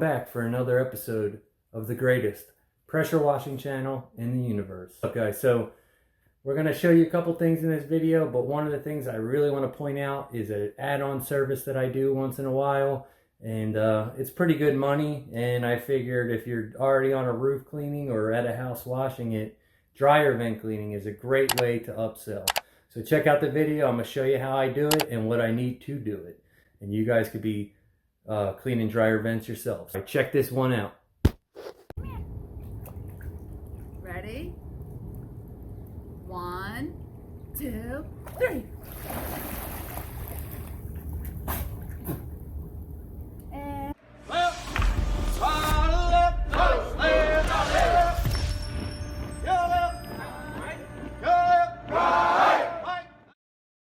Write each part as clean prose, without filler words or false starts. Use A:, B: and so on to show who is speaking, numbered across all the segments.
A: Back for another episode of the greatest pressure washing channel in the universe. Okay, so we're going to show you a couple things in this video, but one of the things I really want to point out is an add-on service that I do once in a while, and it's pretty good money. And I figured if you're already on a roof cleaning or at a house washing it, dryer vent cleaning is a great way to upsell. So check out the video. I'm going to show you how I do it and what I need to do it, and you guys could be cleaning dryer vents yourselves. Right, check this one out.
B: Ready? 1, 2, 3. And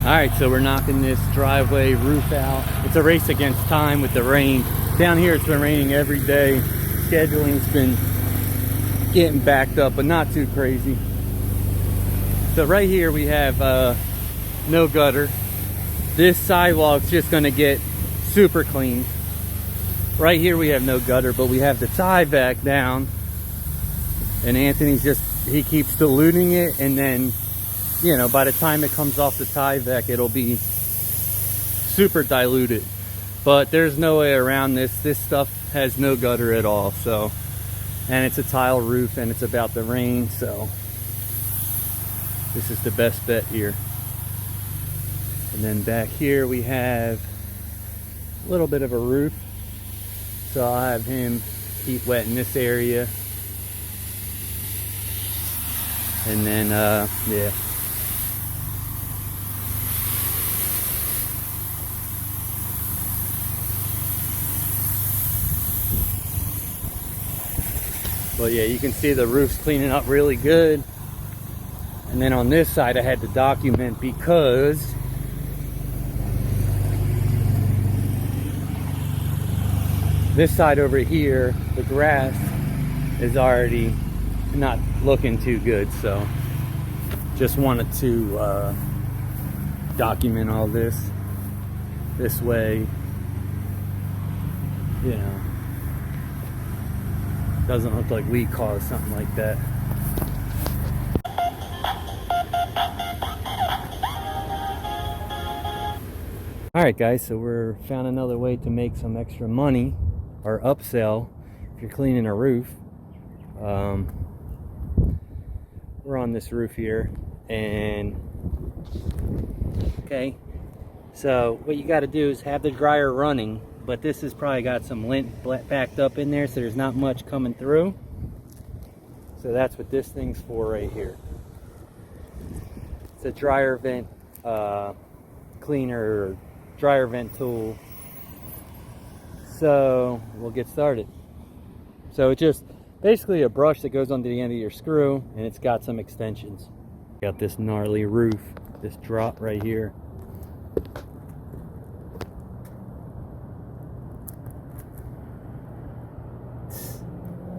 A: Alright, so we're knocking this driveway roof out. It's a race against time with the rain. Down here it's been raining every day. Scheduling's been getting backed up, but not too crazy. So right here we have no gutter. This sidewalk's just gonna get super clean. Right here we have no gutter, but we have the tie back down. And Anthony's he keeps diluting it, and then, you know, by the time it comes off the tie vac, it'll be super diluted. But there's no way around this. This stuff has no gutter at all. So, and it's a tile roof, and it's about to rain, so this is the best bet here. And then back here we have a little bit of a roof, so I'll have him keep wetting this area. And then yeah, well, yeah, you can see the roof's cleaning up really good. And then on this side I had to document because this side over here, the grass is already not looking too good, so just wanted to document all this way, you know, doesn't look like we caused something like that. Alright guys, so we're found another way to make some extra money or upsell if you're cleaning a roof. We're on this roof here, and okay, so what you got to do is have the dryer running, but this has probably got some lint backed up in there, so there's not much coming through. So that's what this thing's for right here. It's a dryer vent cleaner, or dryer vent tool. So we'll get started. So it's just basically a brush that goes under the end of your screw, and it's got some extensions. Got this gnarly roof, this drop right here.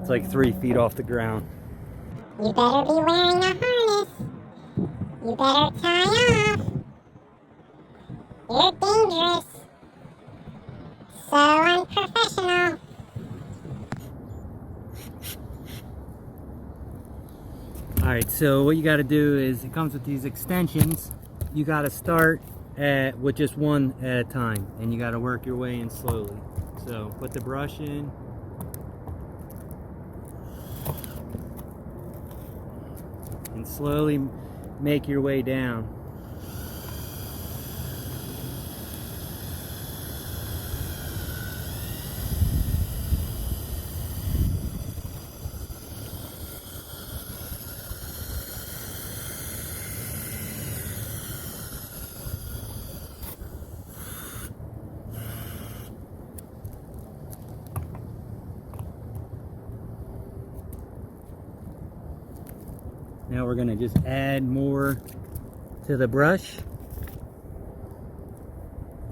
A: It's like 3 feet off the ground.
C: You better be wearing a harness. You better tie off. You're dangerous. So unprofessional.
A: Alright, so what you got to do is, it comes with these extensions. You got to start with just one at a time, and you got to work your way in slowly. So put the brush in. And slowly make your way down. Now we're going to just add more to the brush.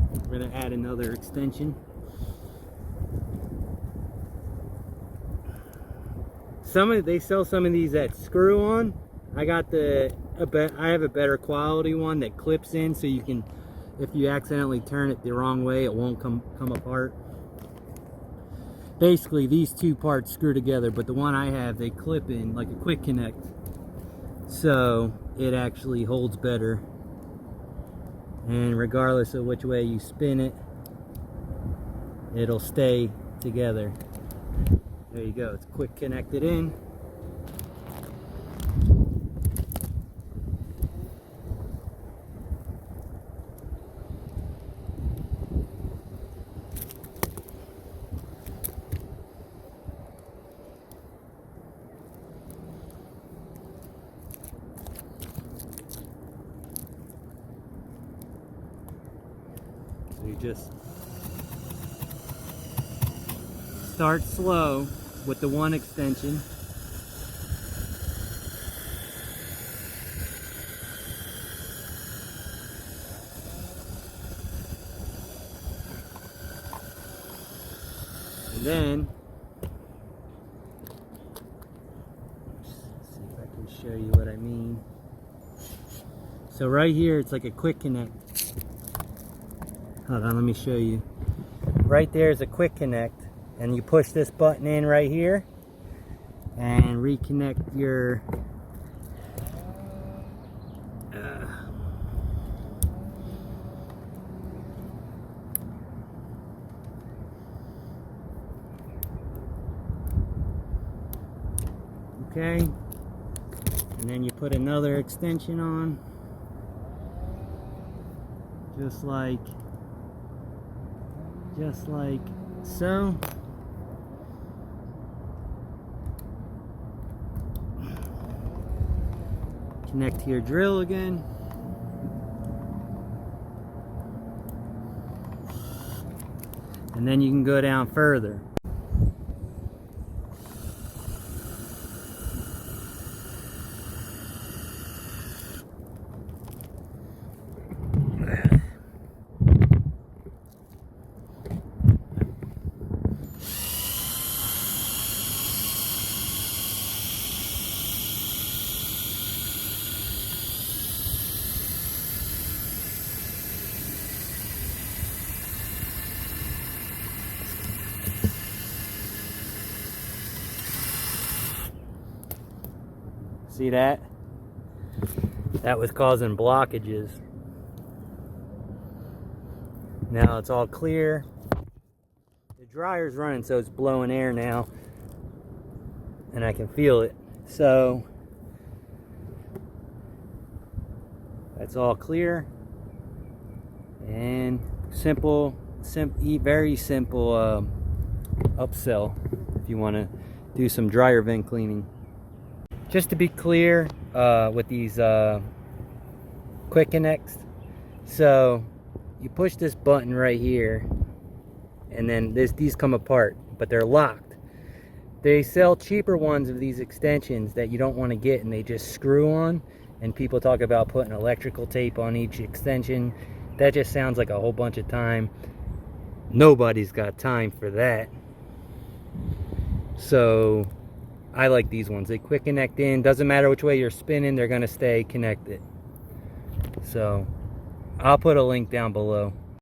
A: We're going to add another extension. They sell some of these that screw on. I got I have a better quality one that clips in, so you can, if you accidentally turn it the wrong way, it won't come apart. basically these two parts screw together, but the one I have, they clip in like a quick connect, so it actually holds better, and regardless of which way you spin it, it'll stay together. There you go, it's quick connected in. So you just start slow with the one extension. And then, let's see if I can show you what I mean. So right here, it's like a quick connect. Hold on, let me show you. Right there is a quick connect, and you push this button in right here and reconnect your okay, and then you put another extension on, just like so. Connect to your drill again. And then you can go down further. See that? That was causing blockages. Now it's all clear. The dryer's running, so it's blowing air now, and I can feel it. So that's all clear, and very simple upsell if you want to do some dryer vent cleaning. Just to be clear with these quick connects, so you push this button right here, and then these come apart, but they're locked. They sell cheaper ones of these extensions that you don't want to get, and they just screw on, and people talk about putting electrical tape on each extension. That just sounds like a whole bunch of time. Nobody's got time for that. So I like these ones. They quick connect in. Doesn't matter which way you're spinning, they're gonna stay connected. So I'll put a link down below.